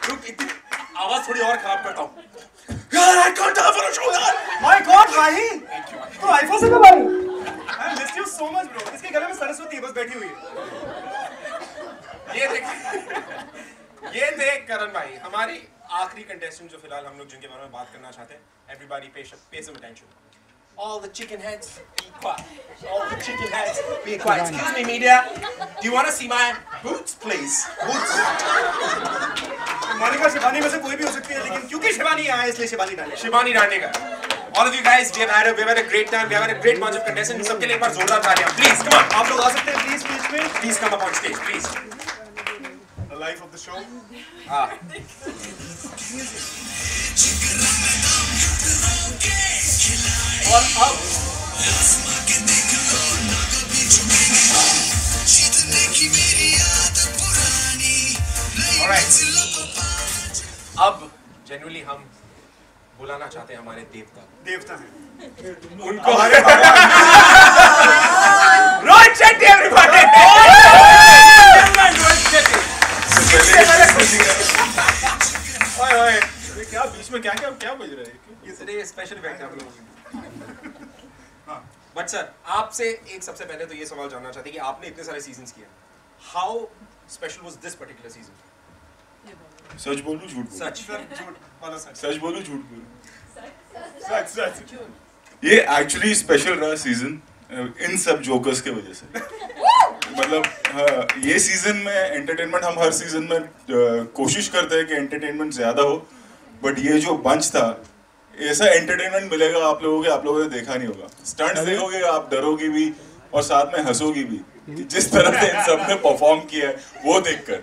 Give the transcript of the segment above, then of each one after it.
रुक इतनी आवाज थोड़ी और खराब करता हूँ यार। I can't have a show यार। My God राही, तो आईफोन से कब आई? I missed you so much bro। इसके गले में सरस्वती बस बैठी हुई है। ये देख करण भाई, हमारी आखिरी कंटेस्टेंट जो फिलहाल हम लोग जिनके बारे में बात करना चाहते हैं। Everybody pay some attention। All the chicken heads, be quiet। All the chicken heads, be quiet। Excuse me, media। Do you want to see my boots, please? Boots। Monika Shivani में से कोई भी हो सकती है, लेकिन क्योंकि शिवानी आया इसलिए शिवानी डाले। शिवानी डालेगा। All of you guys, we've had a great time। We've had a great bunch of contestants। सबके लिए एक बार जोरदार तालियां। Please, come on। आप लोग आ सकते हैं प्लीज बीच में। Please come up on stage, please। The life of the show। हाँ। और अब अब जेन्युइनली हम बुलाना चाहते हैं हमारे देवता हैं उनको हमारे रोहित शेट्टी एवरीबॉडी। ओए ओए क्या बीच में क्या बज रहा है? ये स्पेशल इवेंट है हम लोगों की। बट सर आपसे एक सबसे पहले तो ये सवाल जानना चाहते हैं कि आपने इतने सारे सीजन्स किए, how special was this particular season? सच बोलूं झूठ बोलूं? सच झूठ वाला सच बोलूं झूठ बोलूं? सच। ये एक्चुअली स्पेशल रहा सीजन इन सब जोकर्स के वजह से। मतलब हाँ, ये सीजन में एंटरटेनमेंट हम हर सीजन में कोशिश करते हैं कि एंटरटेनमेंट ज्यादा हो, बट ये जो बंच था ऐसा एंटरटेनमेंट मिलेगा आप लोगों ने देखा नहीं होगा। स्टंट्स देखोगे आप डरोगे भी और साथ में हंसोगे भी, जिस तरह से इन सब ने परफॉर्म किया है वो देखकर।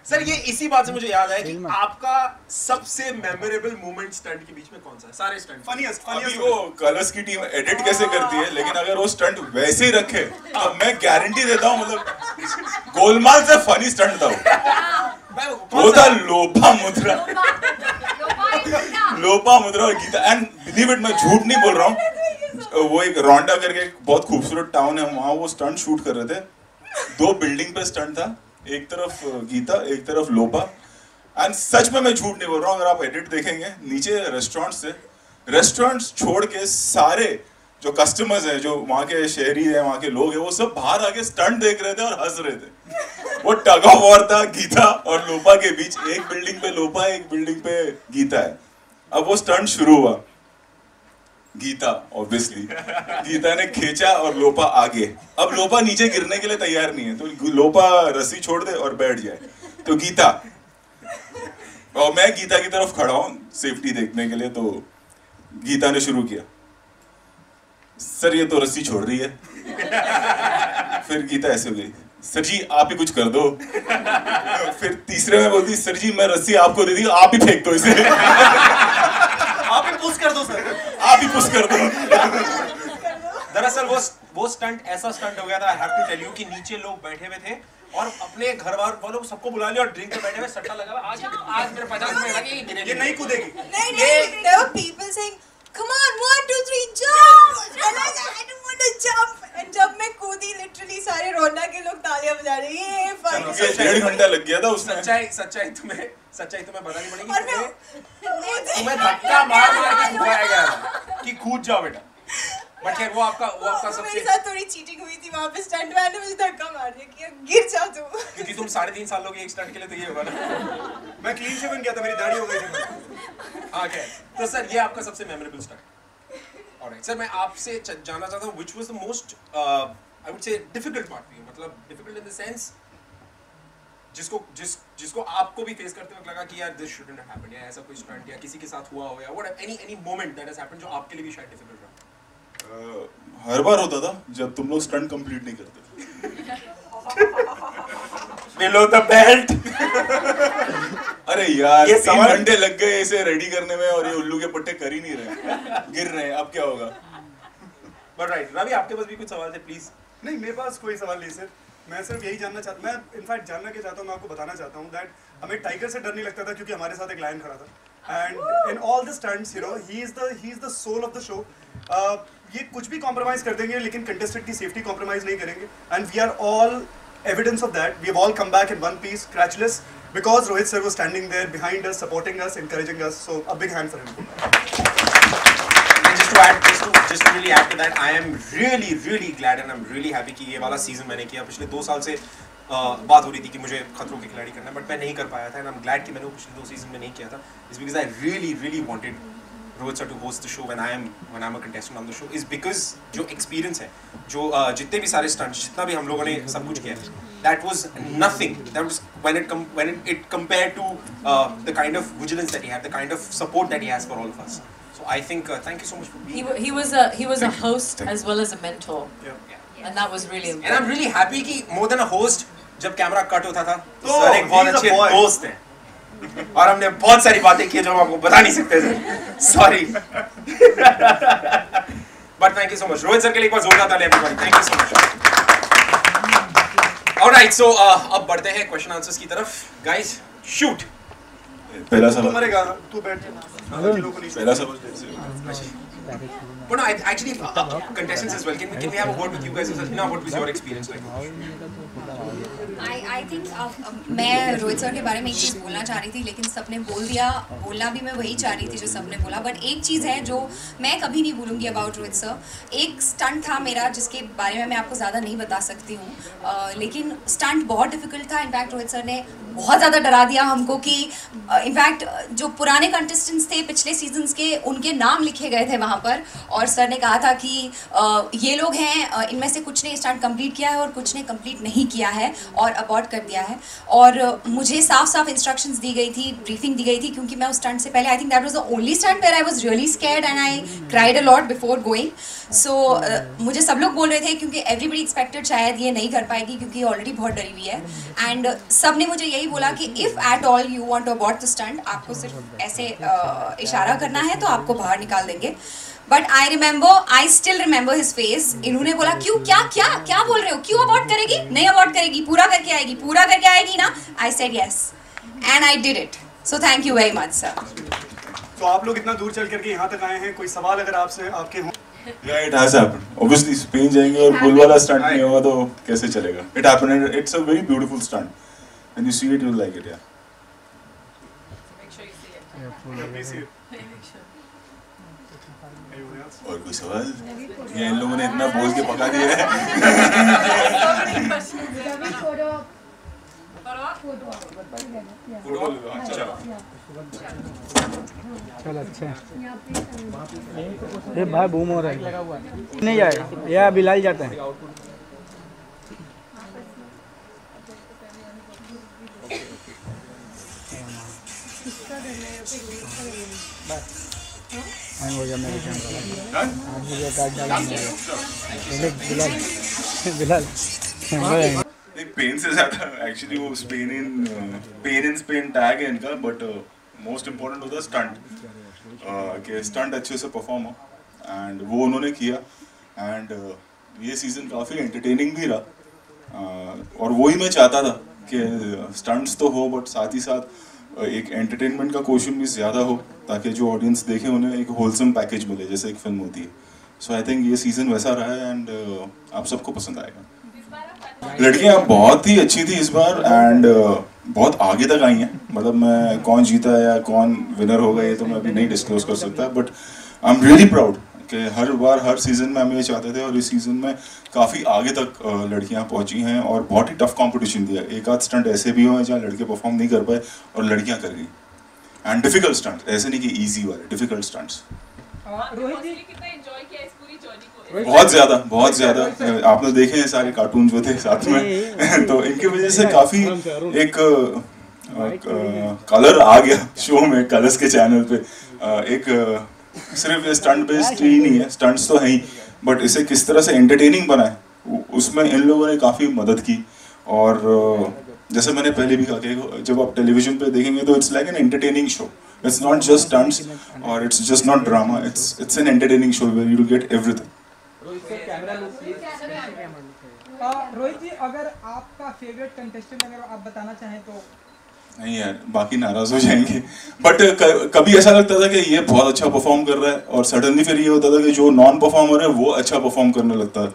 सर ये इसी बात से मुझे याद है कि आपका सबसे मेमोरेबल मोमेंट स्टंट के बीच में कौन सा है? सारे स्टंट फनीएस्ट अभी वो कलर्स की टीम एडिट कैसे करती है, लेकिन अगर वो स्टंट वैसे ही रखे तो मैं गारंटी देता हूँ मतलब गोलमाल से फनी स्टंट था वो था लोपा मुद्रा और गीता। एंड बिलीव इट, मैं झूठ नहीं बोल रहा हूँ, वो एक रोंडा करके बहुत खूबसूरत टाउन है, वहां वो स्टंट शूट कर रहे थे। 2 बिल्डिंग पे स्टंट था, एक तरफ गीता एक तरफ लोपा। एंड सच में मैं झूठ नहीं बोल रहा हूँ, अगर आप एडिट देखेंगे नीचे रेस्टोरेंट्स छोड़ के सारे जो कस्टमर्स हैं, जो वहाँ के शहरी हैं, वहाँ के लोग हैं, वो सब बाहर आके स्टंट देख रहे थे और हंस रहे थे। वो टग ऑफ वॉर था गीता और लोपा के बीच। एक बिल्डिंग पे लोपा है, एक बिल्डिंग पे गीता है। अब वो स्टंट शुरू हुआ, गीता ऑब्वियसली गीता ने खींचा और लोपा आगे। अब लोपा नीचे गिरने के लिए तैयार नहीं है, तो लोपा रस्सी छोड़ दे और बैठ जाए। तो गीता और मैं गीता की तरफ खड़ा हूं सेफ्टी देखने के लिए। तो गीता ने शुरू किया, सर ये तो रस्सी छोड़ रही है। फिर गीता ऐसे हो गई, सर जी आप ही कुछ कर दो। फिर तीसरे में बोलती, सर जी मैं रस्सी आपको दे दी, आप ही फेंक दो इसे। आप ही पुश कर दो सर, आप ही पुश कर दो। दरअसल वो स्टंट ऐसा स्टंट हो गया था, I have to tell you, कि नीचे लोग बैठे हुए थे और अपने घर वालों को सबको बुला लिया और ड्रिंक पे बैठे हुए सट्टा लगा हुआ। आज मेरे 50 में लगा कि ये नहीं कूदेगी। नहीं, there were people saying, come on, 1, 2, 3, jump! And I don't want to jump. And जब मैं कूदी, literally सारे रोना के लोग तालियां बजा रहे हैं। ये fun। 1.5 घंटा लग गया था उसमें। सच्चाई तुम्हें बतानी पड़ेगी। और तुम्हें धक्का मार के उठाया गया कि कूद जाओ बेटा। बट खैर वो आपका सबसे मेरे साथ थोड़ी चीटिंग हुई थी वहाँ पे। स्टंट मैन ने मुझे धक्का मार दिया कि गिर जा तू। क्योंकि तुम 3.5 साल लोगे एक स्टंट के लिए, तो ये होगा ना। मैं क्लीन शेवन किया था, मेरी दाढ़ी हो गई थी। ओके, तो सर ये आपका सबसे मेमोरेबल स्टंट। ऑलराइट सर, मैं आपसे जानना चाहता हूँ which was the most I would say difficult part for you, मतलब डिफिकल्ट इन द सेंस जिसको आपको भी फेस करते वक्त लगा कि यार दिस शुडंट हैव हैपेंड, या ऐसा कोई स्टंट या किसी के साथ हुआ हो या what any moment that has happened जो आपके लिए भी शायद डिफिकल्ट रहा। हर बार होता था जब तुम लोग स्टंट कंप्लीट नहीं करते। Below the belt. अरे यार 3 घंटे लग गए इसे रेडी करने में और ये उल्लू के पट्टे कर ही नहीं रहे, गिर रहे हैं, अब क्या होगा? बट राइट, रवि आपके पास भी कुछ सवाल थे प्लीज। नहीं, मेरे पास कोई सवाल नहीं सर। मैं सिर्फ यही जानना चाहता, मैं इनफैक्ट जानना क्या चाहता हूँ, मैं आपको बताना चाहता हूँ दैट हमें टाइगर से डर नहीं लगता था क्योंकि हमारे साथ एक लायन खड़ा था। And in all the stunts you know he is the soul of the show. ये कुछ भी कॉम्प्रोमाइज कर देंगे लेकिन कंटेस्टेंट की सेफ्टी कॉम्प्रोमाइज नहीं करेंगे। And we are all evidence of that. We have all come back in one piece, scratchless. because Rohit sir was standing there behind us, supporting us, encouraging us. So a big hand for him. And just to really add to that, I am really glad and I'm really happy कि ये वाला season मैंने किया. पिछले 2 साल से बात हो रही थी कि मुझे खतरों के खिलाड़ी करना है, बट मैं नहीं कर पाया था. And I'm glad कि मैंने वो पिछले 2 season में नहीं किया था. It's because I really wanted Rohit sir to host the show when I'm a contestant on the show. Is because जो experience है, जो जितने भी सारे stunts, जितना भी हम लोगों ने सब कुछ किया, that was nothing. That was when it compared to the kind of vigilance that he had, the kind of support that he has for all of us. So I think thank you so much for being here. He was a host as well as a mentor. Yeah. And that was really important. And I'm really happy कि more than a host, जब camera cut होता था, तो sir एक बहुत अच्छे दोस्त हैं. और हमने बहुत सारी बातें की जो हम आपको बता नहीं सकते थे. Sorry. But thank you so much. Rohit sir के लिए एक बार जोरदार ताली everybody. Thank you so much. Alright, so अब बढ़ते हैं क्वेश्चन आंसर्स की तरफ. Guys, shoot. पहला तू सवाल. मरेगा, तू बैठ. पहला सवाल. But no, actually, contestants as well. Can we have a word with you guys as well? Hina, what was your experience like? I think मैं रोहित सर के बारे में एक चीज़ बोलना चाह रही थी, लेकिन सबने बोल दिया. बोलना भी मैं वही चाह रही थी जो सबने बोला. बट एक चीज़ है जो मैं कभी नहीं भूलूंगी अबाउट रोहित सर. एक स्टंट था मेरा जिसके बारे में मैं आपको ज़्यादा नहीं बता सकती हूँ, लेकिन स्टंट बहुत डिफिकल्ट था. इनफैक्ट रोहित सर ने बहुत ज़्यादा डरा दिया हमको कि इनफैक्ट जो पुराने कंटेस्टेंट्स थे पिछले सीजन्स के, उनके नाम लिखे गए थे वहाँ पर, और सर ने कहा था कि ये लोग हैं, इनमें से कुछ ने स्टंट कंप्लीट किया है और कुछ ने कंप्लीट नहीं किया है और अबॉर्ट कर दिया है. और मुझे साफ इंस्ट्रक्शंस दी गई थी, ब्रीफिंग दी गई थी, क्योंकि मैं उस स्टंट से पहले, I think that was the only stunt where I was really scared and I cried a lot before going. So मुझे सब लोग बोल रहे थे, क्योंकि एवरीबडी एक्सपेक्टेड शायद ये नहीं कर पाएगी क्योंकि ऑलरेडी बहुत डरी हुई है. एंड सब ने मुझे यही बोला कि if at all you want to abort the stunt, आपको सिर्फ ऐसे इशारा करना है तो आपको बाहर निकाल देंगे. But I still remember his face. इन्होंने बोला क्यों, क्या बोल रहे हो, क्यों अबॉर्ट करेगी, नहीं अबॉर्ट करेगी, पूरा करके आएगी ना. I said yes and I did it. So thank you very much sir. तो आप लोग इतना दूर चल करके यहाँ तक आए हैं, कोई सवाल अगर आपसे आपके हों? Yeah, it has happened. Obviously, Spain जाएंगे और बुल वाला स्टंट नहीं होगा तो कैसे चलेगा? It happened and it's a very beautiful stunt. When you see it, you'll like it, yeah. Make sure you see it. Please see it. और कोई सवाल? ये इन लोगों ने इतना बोल के पका दिया है. चल अच्छा. ये भाई बूम हो रहा है. नहीं जाएगा, या बिलाल जाते हैं. हो गया मेरे कैमरा. बिलाल पेन से ज़्यादा एक्चुअली वो स्पेन टैग है इनका, बट मोस्ट इम्पोर्टेंट होता है स्टंट कि स्टंट अच्छे से परफॉर्म हो, एंड वो उन्होंने किया. एंड ये सीज़न काफ़ी एंटरटेनिंग भी रहा, और वही मैं चाहता था कि स्टंट्स तो हो बट साथ ही साथ एक एंटरटेनमेंट का क्वेश्चन भी ज़्यादा हो, ताकि जो ऑडियंस देखे उन्हें एक होलसम पैकेज मिले जैसे एक फिल्म होती है. सो आई थिंक ये सीज़न वैसा रहा है एंड आप सबको पसंद आएगा. लड़कियां बहुत ही अच्छी थी इस बार एंड बहुत आगे तक आई हैं. मतलब मैं कौन जीता या कौन विनर होगा ये तो मैं अभी नहीं डिस्क्लोज कर सकता, but I am really proud कि हर बार हर सीज़न में हम ये चाहते थे और इस सीज़न में काफ़ी आगे तक लड़कियां पहुंची हैं और बहुत ही टफ कंपटीशन दिया. एक आध स्टंट ऐसे भी हुए जहाँ लड़के परफॉर्म नहीं कर पाए और लड़कियां कर गई. एंड डिफिकल्ट स्टंट, ऐसे नहीं कि ईजी वाले, डिफिकल्ट स्टंट्स. बहुत ज़्यादा आपने देखे हैं सारे कार्टून जो थे साथ में तो इनकी वजह से काफ़ी एक कलर आ गया शो में, कलर्स के चैनल पे. एक सिर्फ ये स्टंट बेस्ड ही नहीं है, स्टंट्स तो हैं ही, बट इसे किस तरह से एंटरटेनिंग बनाए उसमें इन लोगों ने काफ़ी मदद की. और जैसे मैंने पहले भी कहा कि जब आप टेलीविजन पे देखेंगे तो it's like an entertaining show. It's not just stunts और it's just not drama, it's an entertaining show where you get everything. Rohit ji, अगर आपका फेवरेट कंटेस्टेंट अगर आप बताना चाहें तो? नहीं यार, बाकी नाराज हो जाएंगे, बट कभी ऐसा लगता था कि ये बहुत अच्छा परफॉर्म कर रहा है और सडनली फिर ये होता था कि जो नॉन परफॉर्मर है वो अच्छा परफॉर्म करने लगता है,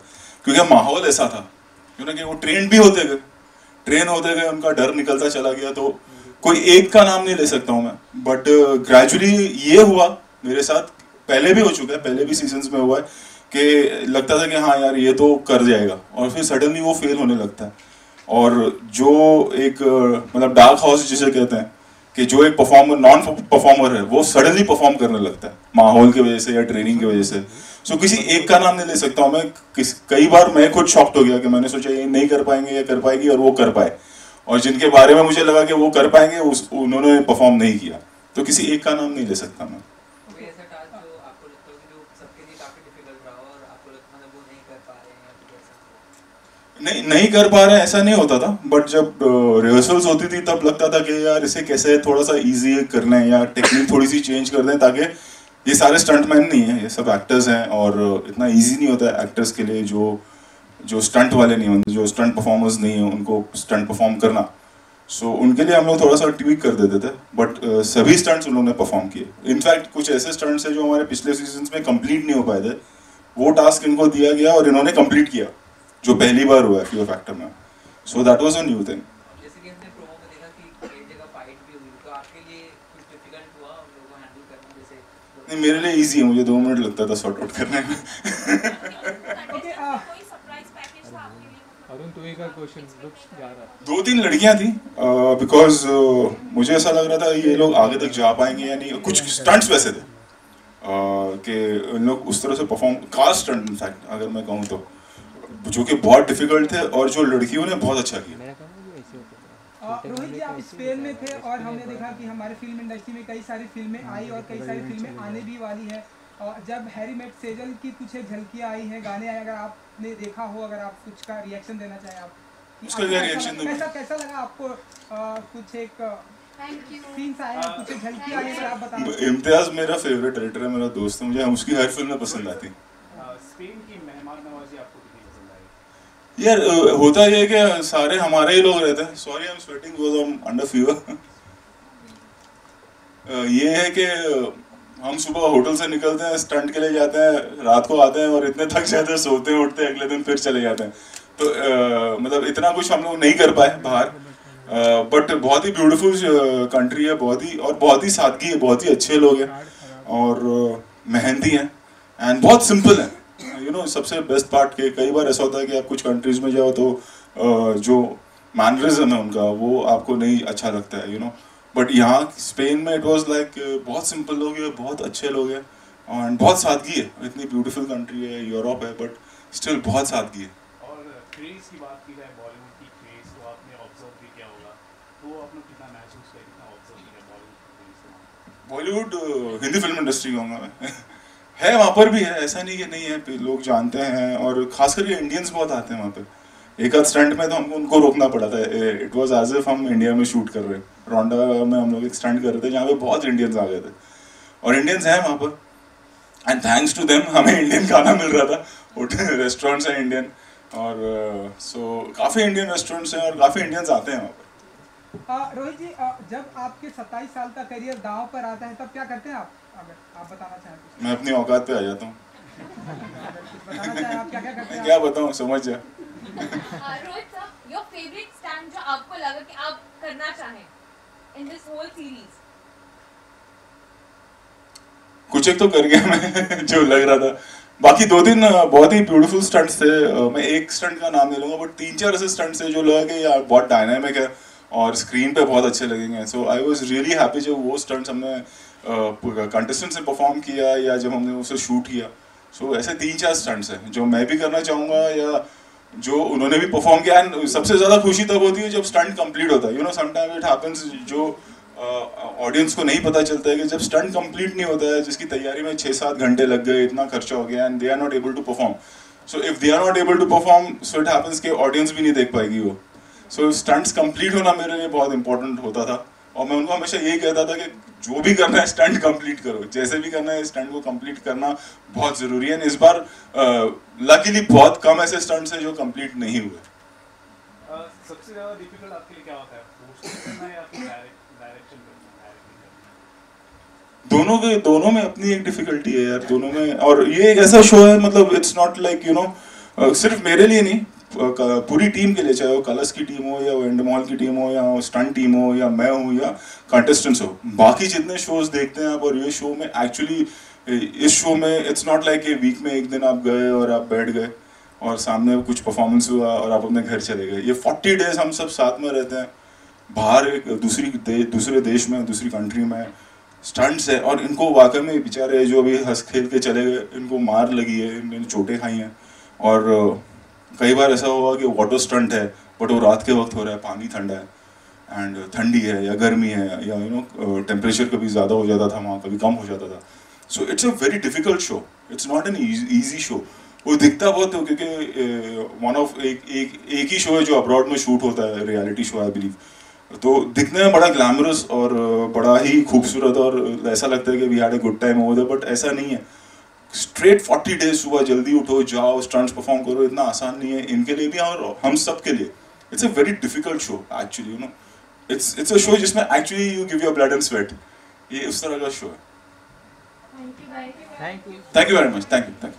क्योंकि माहौल ऐसा था कि वो ट्रेन होते गए, उनका डर निकलता चला गया. तो कोई एक का नाम नहीं ले सकता हूँ मैं, बट ग्रेजुअली ये हुआ मेरे साथ, पहले भी हो चुका है, पहले भी सीजन्स में हुआ है कि लगता था कि हाँ यार ये तो कर जाएगा, और फिर सडनली वो फेल होने लगता है। और जो एक मतलब डार्क हॉर्स जिसे कहते हैं कि जो एक परफॉर्मर नॉन परफॉर्मर है वो सडनली परफॉर्म करने लगता है माहौल की वजह से या ट्रेनिंग की वजह से। सो किसी एक का नाम नहीं ले सकता हूँ मैं। कई बार मैं खुद शॉक्ड हो गया कि मैंने सोचा ये नहीं कर पाएंगे या कर पाएगी, और वो कर पाए, और जिनके बारे में मुझे लगा कि वो कर पाएंगे उन्होंने परफॉर्म नहीं किया। तो किसी एक का नाम नहीं ले सकता मैं। नहीं कर पा रहे हैं ऐसा नहीं होता था, बट जब रिहर्सल्स होती थी तब लगता था कि यार इसे कैसे थोड़ा सा इजी कर लें या टेक्निक थोड़ी सी चेंज कर दें, ताकि ये सारे स्टंटमैन नहीं है, ये सब एक्टर्स हैं, और इतना इजी नहीं होता है एक्टर्स के लिए जो स्टंट वाले नहीं होते, जो स्टंट परफॉर्मर्स नहीं है उनको स्टंट परफॉर्म करना। सो उनके लिए हम लोग थोड़ा सा ट्वीक कर देते थे, बट सभी स्टंट्स उन्होंने परफॉर्म किए। इनफैक्ट कुछ ऐसे स्टंट्स हैं जो हमारे पिछले सीजन में कंप्लीट नहीं हो पाए थे, वो टास्क इनको दिया गया और इन्होंने कंप्लीट किया, जो पहली बार हुआ है फियर फैक्टर में। So that was a new thing. जैसे कि हमने प्रोमो में देखा कि एक जगह फाइट भी हुई, तो आपके लिए कुछ डिफिकल्ट हुआ उन लोगों को हैंडल करना? जैसे नहीं, मेरे लिए इजी है, मुझे 2 मिनट लगता था सॉर्ट आउट करने में। ओके कोई सरप्राइज पैकेज था आपके लिए? अरुण तो एक क्वेश्चन रुक जा रहा है। 2-3 लड़कियां थी, बिकॉज मुझे ऐसा लग रहा था ये लोग आगे तक जा पाएंगे या नहीं। कुछ स्टंट्स वैसे थे कि इन लोग उस तरह से परफॉर्म, कार स्टंट इनफैक्ट अगर मैं कहूँ तो, जो कि बहुत डिफिकल्ट थे और जो लड़कियों ने बहुत अच्छा किया। रोहित जी, आप स्पेन में थे और हमने देखा कि हमारे फिल्म इंडस्ट्री में कई सारी फिल्में आई और कई सारी फिल्में आने भी वाली हैं। जब हैरी मेट सेजल की कुछ झलकियाँ आई हैं, गाने आए, अगर आपने देखा हो, अगर आप कुछ का रिएक्शन देना चाहें आप। उसका क्या रिएक्शन दूं? कैसा लगा आपको? कुछ एक सीन्स आए, कुछ झलकियाँ आई, अगर आप बताना। इम्तियाज मेरा फेवरेट डायरेक्टर है, मेरा दोस्त है, मुझे उसकी हर फिल्म पसंद आती। स्पेन की मेहमान नवाजी आपको कितनी पसंद आई? यार होता ये है कि सारे हमारे ही लोग रहते हैं। Sorry I am sweating because I am under fever. ये है कि हम सुबह होटल से निकलते हैं, स्टंट के लिए जाते हैं, रात को आते हैं और इतने थक जाते हैं, सोते हैं, उठते हैं, अगले दिन फिर चले जाते हैं। तो मतलब इतना कुछ हम लोग नहीं कर पाए बाहर, बट बहुत ही ब्यूटीफुल कंट्री है, बहुत ही सादगी है, बहुत ही अच्छे लोग हैं और मेहनती हैं एंड बहुत सिंपल है। यू नो सबसे बेस्ट पार्ट के कई बार ऐसा होता है कि आप कुछ कंट्रीज में जाओ तो जो मैनरिज्म है उनका वो आपको नहीं अच्छा लगता है, यू नो, बट यहाँ स्पेन में इट वाज लाइक बहुत सिंपल लोग हैं, बहुत अच्छे लोग हैं और बहुत सादगी है। इतनी ब्यूटीफुल कंट्री है, यूरोप है, बट स्टिल बहुत सादगी है। और क्रेज की बात की जाए, बॉलीवुड की क्रेज तो आपने ऑब्जर्व भी किया होगा, तो आपने कितना महसूस किया, कितना ऑब्जर्व किया बॉलीवुड हिंदी फिल्म इंडस्ट्री कहूँगा मैं है, वहाँ पर भी है, ऐसा नहीं कि नहीं है, लोग जानते हैं और खास करके इंडियंस बहुत आते हैं वहाँ पे। एक आध स्टंट में तो हमको उनको रोकना पड़ा था। इट वाज एज इफ हम इंडिया में शूट कर रहे हैं। रोंडा में हम लोग एक स्टंट कर रहे थे जहाँ पे बहुत इंडियंस आ गए थे और इंडियंस हैं वहाँ पर, एंड थैंक्स टू देम हमें इंडियन खाना मिल रहा था। रेस्टोरेंट्स हैं इंडियन और सो काफ़ी इंडियन रेस्टोरेंट्स हैं और काफ़ी इंडियंस आते हैं वहाँ पर। रोहित जी, जब आपके 27 साल का करियर दांव पर आता है तब क्या करते हैं आप, अगर आप बताना चाहें तो? मैं अपनी औकात पे आ जाता हूँ। बताना चाहें आप क्या करते हैं? क्या बताऊँ, समझ जा। रोहित साहब, योर फेवरेट स्टंट जो आपको लगा कि आप करना चाहें इन दिस होल सीरीज? कुछ एक तो कर गया मैं जो लग रहा था, बाकी 2-3 बहुत ही ब्यूटीफुल स्टंट्स थे। मैं एक स्टंट का नाम नहीं लूंगा, बट 3-4 ऐसे स्टंट्स थे जो लगा कि यार बहुत डायनामिक है और स्क्रीन पे बहुत अच्छे लगेंगे। सो आई वाज रियली हैप्पी जब वो स्टंट्स हमने कंटेस्टेंट से परफॉर्म किया या जब हमने उसे शूट किया। सो ऐसे 3-4 स्टंट्स हैं जो मैं भी करना चाहूँगा या जो उन्होंने भी परफॉर्म किया। एंड सबसे ज़्यादा खुशी तब होती है जब स्टंट कंप्लीट होता है। You know sometime it happens जो ऑडियंस को नहीं पता चलता है कि जब स्टंट कंप्लीट नहीं होता है, जिसकी तैयारी में 6-7 घंटे लग गए, इतना खर्चा हो गया and they are not able to perform. So if they are not able to perform, so it happens कि ऑडियंस भी नहीं देख पाएगी वो। सो स्टंट्स कंप्लीट होना मेरे लिए बहुत इंपॉर्टेंट होता था और मैं उनको हमेशा यही कहता था कि जो भी करना है स्टंट कंप्लीट करो, जैसे भी करना है स्टंट को कंप्लीट करना बहुत ज़रूरी है। इस बार लकीली बहुत कम ऐसे स्टंट्स हैं जो कंप्लीट नहीं हुए। सबसे ज़्यादा डिफिकल्ट आपके लिए क्या होता है, पोस्टर करना या फिर डायरेक्शन करना? दोनों में अपनी एक डिफिकल्टी है यार, दोनों में। और ये एक ऐसा शो है, मतलब it's not like you know सिर्फ मेरे लिए नहीं, पूरी टीम के लिए, चाहे वो कलर्स की टीम हो या एंडमॉल की टीम हो या स्टंट टीम हो या मैं हूँ या कंटेस्टेंट्स हो, बाकी जितने शोज देखते हैं आप, और ये शो में एक्चुअली इस शो में it's not like a week में एक दिन आप गए और आप बैठ गए और सामने कुछ परफॉर्मेंस हुआ और आप अपने घर चले गए। ये 40 डेज हम सब साथ में रहते हैं, बाहर एक दूसरे देश में, दूसरी कंट्री में स्टंट्स है, और इनको वाकई में बेचारे जो अभी हंस खेल के चले गए, इनको मार लगी है, इन्होंने चोटें खाई हैं। और कई बार ऐसा हुआ कि वाटर स्टंट है बट वो रात के वक्त हो रहा है, पानी ठंडा है एंड ठंडी है या गर्मी है या टेम्परेचर कभी ज़्यादा हो जाता था वहाँ, कभी कम हो जाता था। So it's a very difficult show, it's not an easy show. वो दिखता बहुत है क्योंकि वन ऑफ एक ही शो है जो अब्रॉड में शूट होता है, रियलिटी शो आई बिलीव, तो दिखने में बड़ा ग्लैमरस और बड़ा ही खूबसूरत और ऐसा लगता है कि we had a good time over there, but ऐसा नहीं है। स्ट्रेट 40 डेज, सुबह जल्दी उठो, जाओ, स्टंट्स परफॉर्म करो, इतना आसान नहीं है इनके लिए भी और हम सब के लिए। It's a very difficult show actually, you know, it's a show जिसमें actually you give your blood and sweat, ये उस तरह का शो है। Thank you thank you very much, thank you.